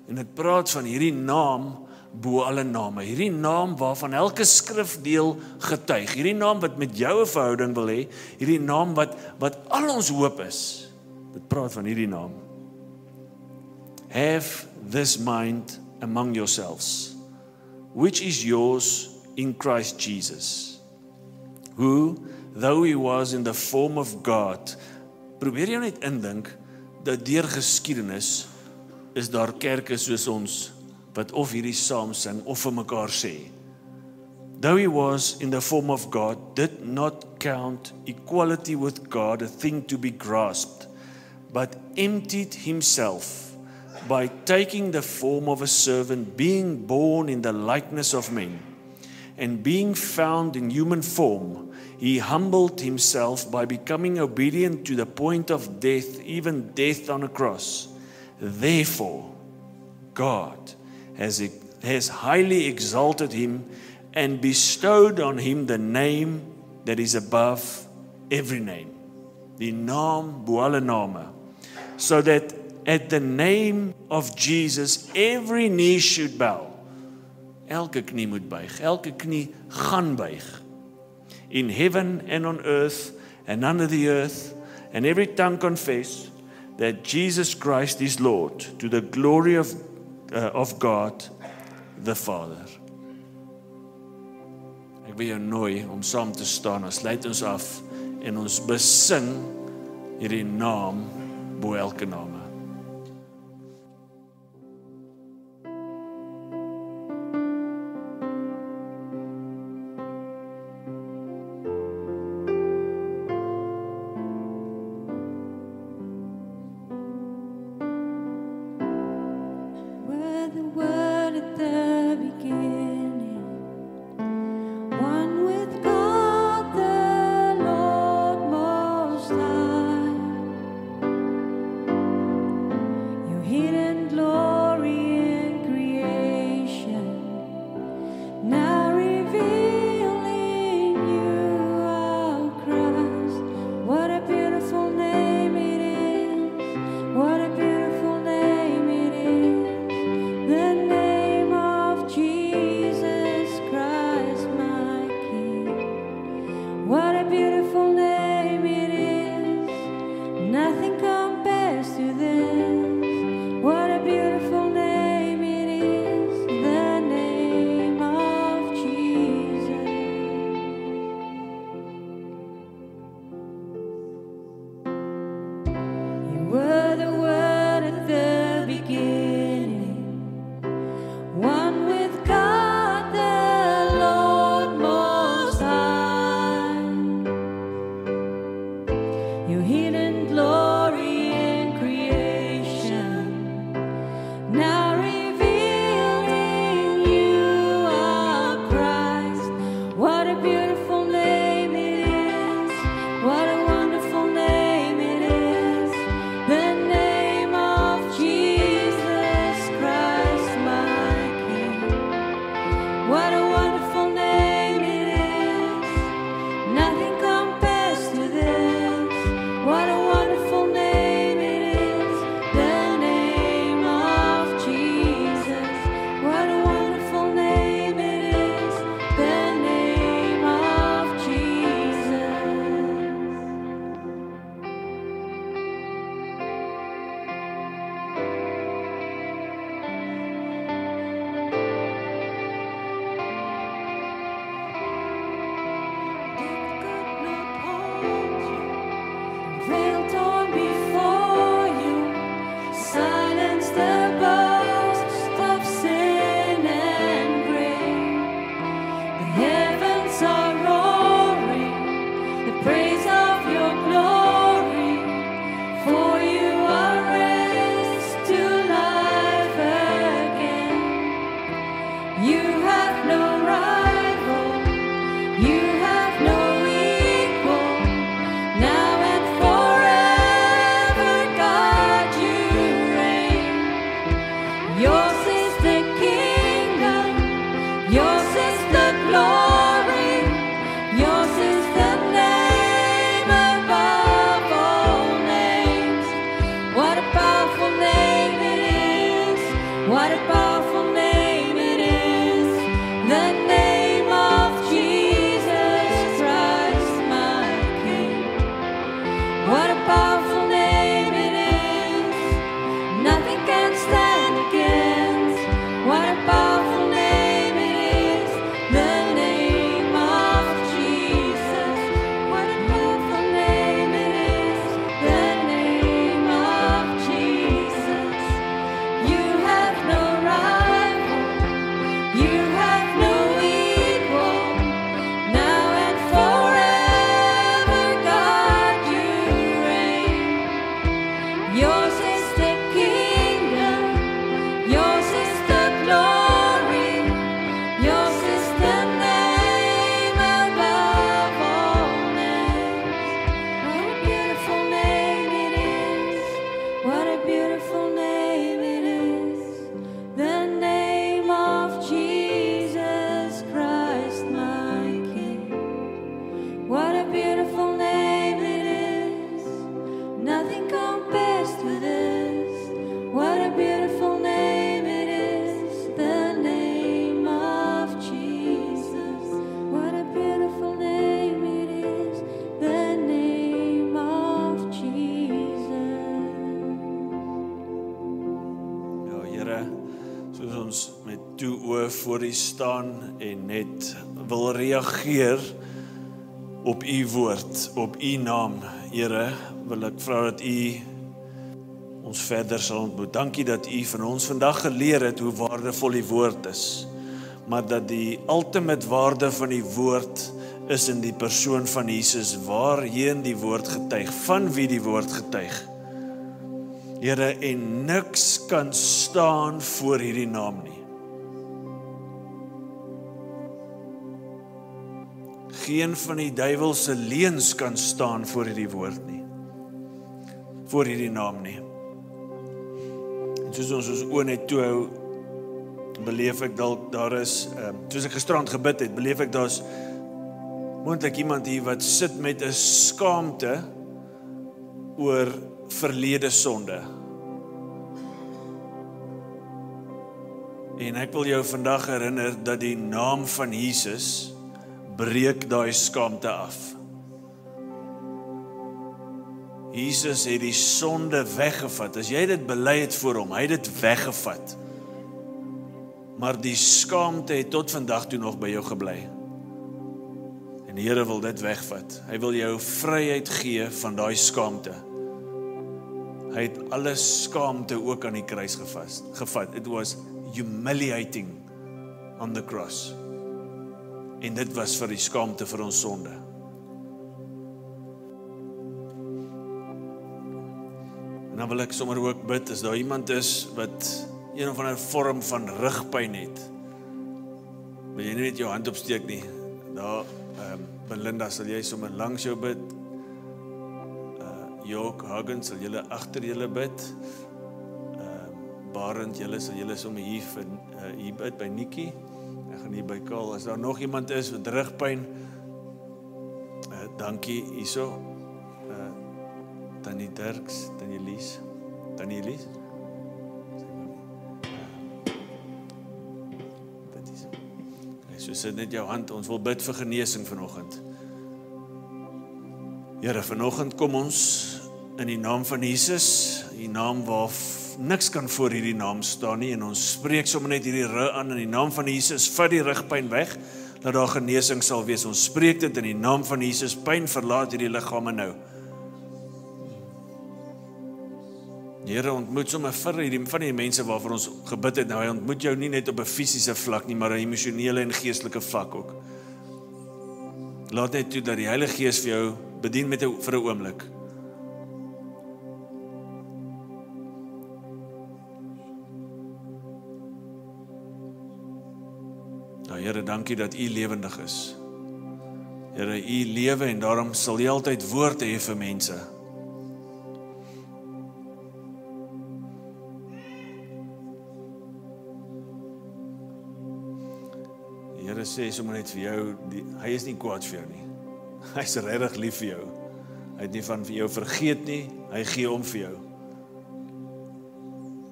En dit praat van hierdie naam bo alle name, hierdie naam waarvan elke skrifdeel getuig, hierdie naam wat met jou 'n verhouding wil hê, hierdie naam wat al ons hoop is. Dit praat van hierdie naam. Have this mind among yourselves, which is yours in Christ Jesus, who, though he was in the form of God, probeer jy net indink, dat deur geskiedenis is daar kerke soos ons, wat of hierdie saam sing, of vir mekaar sê. Though he was in the form of God, did not count equality with God a thing to be grasped, but emptied himself by taking the form of a servant, being born in the likeness of men, and being found in human form, he humbled himself by becoming obedient to the point of death, even death on a cross. Therefore, God has highly exalted him and bestowed on him the name that is above every name. Die naam bo alle name. So that at the name of Jesus every knee should bow. Elke knie moet buig, elke knie gaan buig. In heaven and on earth and under the earth, and every tongue confess that Jesus Christ is Lord, to the glory of God the Father. Ek wil jou nooi om saam te staan, ons sluit ons af en ons besing hierdie naam bo elke name. Where the word at the beginning, one with God the Lord Most High. toe oë voor U staan en net wil reageer op U woord, op U naam. Here, wil ek vra dat U ons verder sal ontmoet. Dankie dat U van ons vandag geleer het hoe waardevol die woord is, maar dat die ultimate waarde van die woord is in die persoon van Jesus, waarheen die woord getuig, van wie die woord getuig. Here, en niks kan staan voor hierdie naam nie. Geen van die duiwelse leuns kan staan voor hierdie woord nie, voor hierdie naam nie. En soos ons oë net toe hou, beleef ek dalk daar is, soos ek gisterand gebid het, beleef ek daar's moontlik iemand hier wat sit met 'n skaamte oor verlede sonde. En ek wil jou vandag herinner dat die naam van Jesus breek daai skaamte af. Jesus het die sonde weggevat. As jy dit bely het voor hom, hy het dit weggevat. Maar die skaamte het tot vandag toe nog by jou gebly. En die Here wil dit wegvat. Hy wil jou vryheid gee van daai skaamte. Hy het alle skaamte ook aan die kruis gevat. It was humiliating on the cross. En dit was vir die skaamte vir ons sonde. En dan wil ek sommer ook bid, as daar iemand is wat een of ander vorm van rugpyn het, wil jy nie net jou hand opsteek nie. Daar, Belinda, sal jy sommer langs jou bid. Joke, Hagen, sal julle agter julle bid. Barend, julle sal julle sommer hier bid by Nikki. Ek gaan hier by Kaal. As daar nog iemand is met rugpyn, dankie hierso. Tannie Dirks, Tannie Lies. Tannie Lies? Dit is. So sit net jou hand, ons wil bid vir genesing vanoggend. Here, vanoggend kom ons in die naam van Jesus, die naam waar niks kan voor hierdie naam staan nie, en ons spreek sommer net hierdie aan in die naam van Jesus, vat die rugpyn weg, dat daar genesing sal wees. Ons spreek dit in die naam van Jesus, pyn verlaat hierdie liggame nou. Here, ontmoet sommer van die mense waarvoor ons gebid het, nou hy ontmoet jou nie net op 'n fisiese vlak nie, maar 'n emosionele en geestelike vlak ook. Laat net toe dat die Heilige Gees vir jou bedien vir 'n oomblik. Nou Here, dankie dat U lewendig is. Here, U lewe en daarom sal U altyd woord hê vir mense. Die Here sê sommer net vir jou, hy is nie kwaad vir jou nie. Hy is regtig lief vir jou. Hy het nie van vir jou vergeet nie, hy gee om vir jou.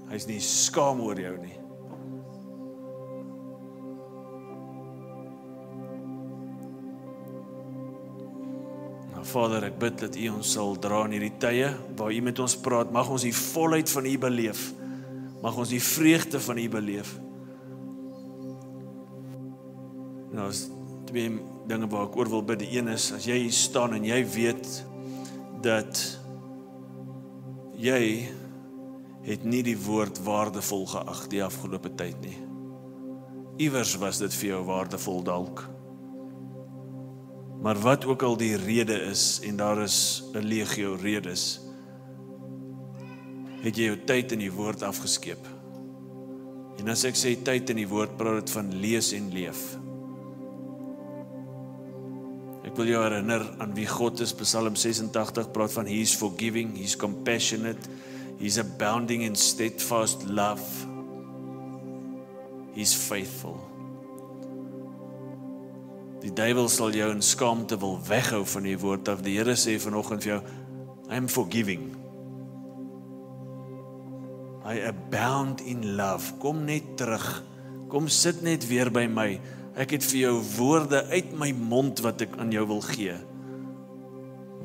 Hy is nie skaam oor jou nie. Vader, ek bid dat U ons sal dra in hierdie tye, waar U met ons praat, mag ons die volheid van U beleef, mag ons die vreugde van U beleef. Nou, is twee dinge waar ek oor wil bid. Die een is, as jy hier staan en jy weet, dat jy het nie die woord waardevol geag die afgelope tyd nie. Iewers was dit vir jou waardevol dalk. Maar wat ook al die rede is, en daar is 'n legio redes, het jy jou tyd in die woord afgeskeep. En as ek sê tyd in die woord, praat dit van lees en leef. Ek wil jou herinner aan wie God is. Psalm 86 praat van He is forgiving, He is compassionate, He is abounding in steadfast love, He is faithful. Die duiwel sal jou in skaamte wil weghou van die woord af. Die Here sê vanoggend vir jou, I am forgiving. I abound in love. Kom net terug. Kom sit net weer by my. Ek het vir jou woorde uit my mond wat ek aan jou wil gee.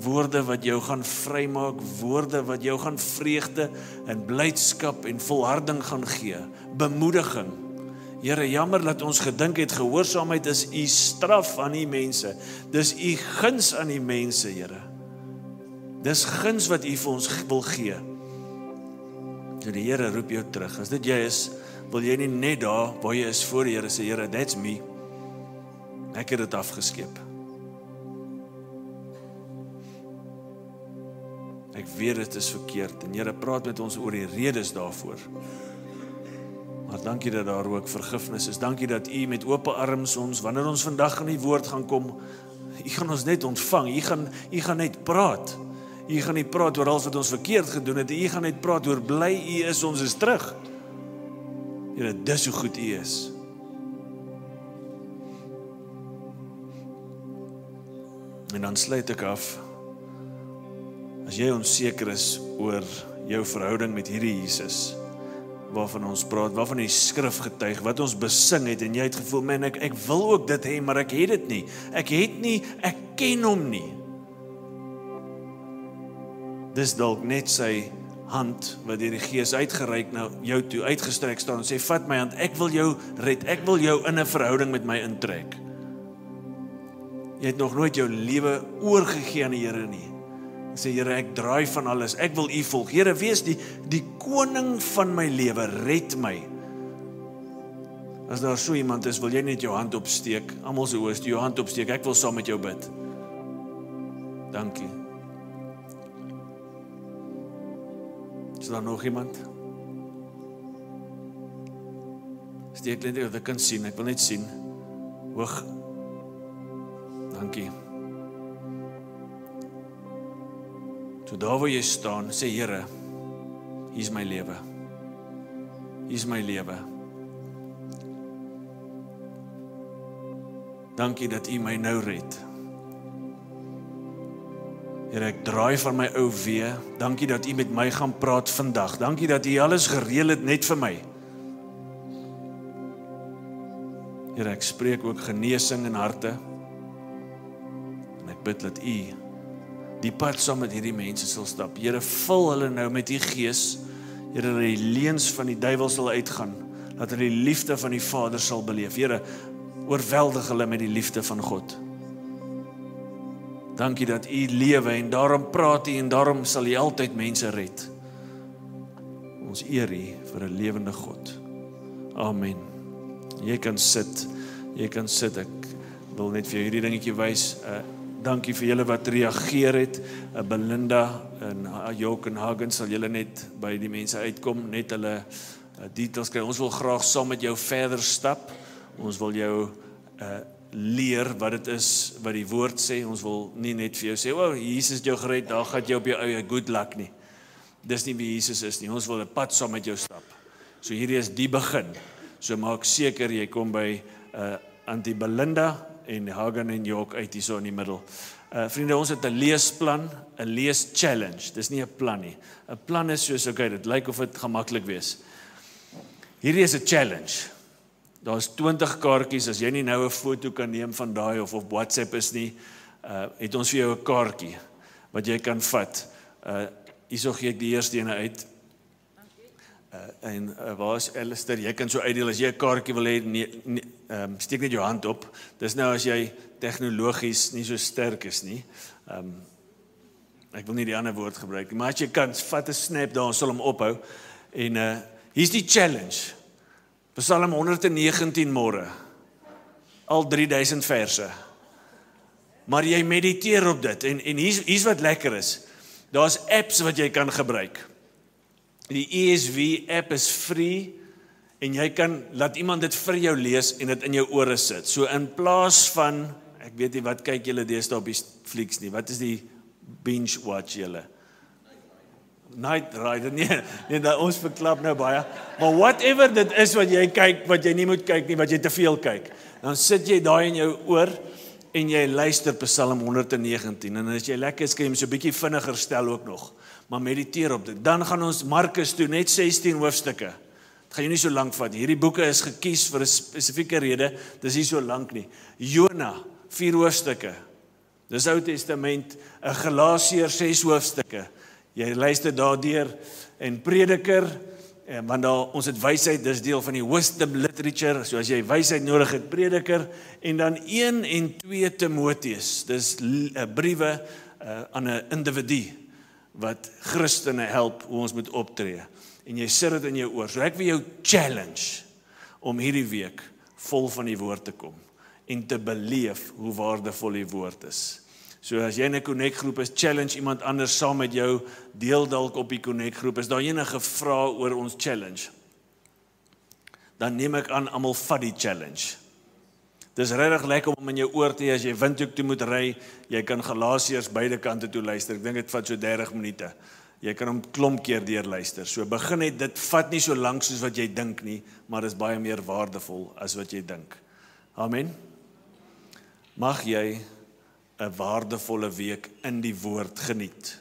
Woorde wat jou gaan vrymaak, woorde wat jou gaan vreugde en blydskap en volharding gaan gee, bemoediging. Here, jammer dat ons gedink het, gehoorsaamheid is u straf aan die mense. Dis u guns aan die mense, Here. Dis guns wat u vir ons wil gee. So die Here roep jou terug. As dit jy is, wil jy nie net daar, waar jy is voor die Here sê, Here, that's me. Ek het dit afgeskep. Ek weet dit is verkeerd, en Here, praat met ons oor die redes daarvoor. Maar dankie dat daar ook vergifnis is. Dankie dat u met oop arms ons, wanneer ons vandag in die woord gaan kom, u gaan ons net ontvang, u gaan net praat. U gaan nie praat oor alles wat ons verkeerd gedoen het, u gaan net praat oor bly u is, ons is terug. Here, dis hoe goed u is. En dan sluit ek af, as jy onseker is oor jou verhouding met hierdie Jesus, waarvan ons praat, waarvan die skrif getuig, wat ons besing het, en jy het gevoel, man, ek wil ook dit hê, maar ek het dit nie. Ek ken hom nie. Dis dalk net sy hand, wat deur die Gees uitgereik na jou toe, uitgestrek staan, en sê, vat my hand, ek wil jou red, ek wil jou in 'n verhouding met my intrek. Jy het nog nooit jou lewe oorgegee aan die Here nie. Ek sê, Here, ek draai van alles, ek wil u volg. Here, wees die koning van my lewe, red my. As daar so iemand is, wil jy net jou hand opsteek, almal se oë, jou hand opsteek, ek wil saam met jou bid. Dankie. Is daar nog iemand? Steek net dat ek kan sien, ek wil net sien. Hoog. Dankie. So daar waar jy staan, sê Here, hier is my lewe. Hier is my lewe. Dankie dat u my nou red. Here, ek draai van my ou wee. Dankie dat u met my gaan praat vandag. Dankie dat u alles gereël het net vir my. Here, ek spreek ook genesing in harte. En ek bid dat u die pad saam met hierdie mense sal stap. Here, vul hulle nou met u Gees. Here, dat die leuns van die duiwel sal uitgaan. Dat hulle die liefde van die Vader sal beleef. Here, oorweldig hulle met die liefde van God. Dankie dat u lewe en daarom praat u en daarom sal u altyd mense red. Ons eer u vir 'n lewende God. Amen. Jy kan sit. Ek wil net vir jou hierdie dingetjie wys. Dankie vir julle wat reageer het. Belinda en Jock en Hagen sal julle net by die mense uitkom, net hulle details kry. Ons wil graag saam met jou verder stap. Ons wil jou leer wat dit is, wat die woord sê. Ons wil nie net vir jou sê, oh, Jesus het jou gered, daar gaan jy op jou eie good luck nie. Dis nie wie Jesus is nie. Ons wil 'n pad saam met jou stap. So hierdie is die begin. So maak seker jy kom by Auntie Belinda en Hagen en Jock uit hier so in die middel. Vriende, ons het 'n leesplan, 'n lees challenge. Dis nie 'n plan nie. 'n Plan is soos, okay, dit lyk of dit gemaklik wees. Hierdie is 'n challenge. Daar's 20 kaartjies, as jy nie nou 'n foto kan neem van daai of op WhatsApp is nie, het ons vir jou 'n kaartjie wat jy kan vat. Hierso gee ek die eerste ene uit. En waar is Alistair? Jy kan so uitdeel, as jy 'n kaartjie wil hê, steek net jou hand op. Dis nou as jy tegnologies nie so sterk is nie. Ek wil nie die ander woord gebruik nie, maar as jy kan, vat 'n snap daar, ons sal hom ophou. En hier's die challenge. Psalm 119 môre. Al 3000 verse. Maar jy mediteer op dit. En hier's wat lekker is. Daar's apps wat jy kan gebruik. Die ESV app is free en jy kan laat iemand dit vir jou lees en dit in jou ore sit. So in plaas van, ek weet nie wat kyk julle deesdae op die flieks nie. Wat is die binge watch julle? Night Rider, nee, ons verklap nou baie. Maar whatever dit is wat jy kyk, wat jy nie moet kyk nie, wat jy te veel kyk, dan sit jy daai in jou oor en jy luister Psalm 119. En as jy lekker is, kan jy hom so 'n bietjie vinniger stel ook nog. Maar mediteer op dit. Dan gaan ons Markus toe, net 16 hoofstukke. Dit gaan jou nie so lank vat. Hierdie boeke is gekies vir 'n spesifieke rede. Dis nie so lank nie. Jona, 4 hoofstukke. Dis Ou Testament. Galasiërs 6 hoofstukke. Jy luister daardeur en Prediker Want ons het wysheid, dis deel van die wisdom literature, so as jy wysheid nodig het, Prediker, en dan 1 en 2 Timoteus, dis briewe aan 'n individu, wat Christene help hoe ons moet optree, en jy sit dit in jou oor, so ek wil jou challenge, om hierdie week vol van die woord te kom, en te beleef hoe waardevol die woord is. So as jy in 'n Connect groep is, challenge iemand anders saam met jou, deel dalk op die Connect groep, is daar enige vrae oor ons challenge, dan neem ek aan, almal vat die challenge. Dis regtig lekker om in jou oor te hê, as jy windhoek toe moet ry, jy kan Galasiërs beide kante toe luister, ek dink dit vat so 30 minute, jy kan hom klomp keer deur luister, so begin net, dit vat nie so lank soos wat jy dink nie, maar is baie meer waardevol as wat jy dink. Amen. Mag jy 'n waardevolle week in die woord geniet.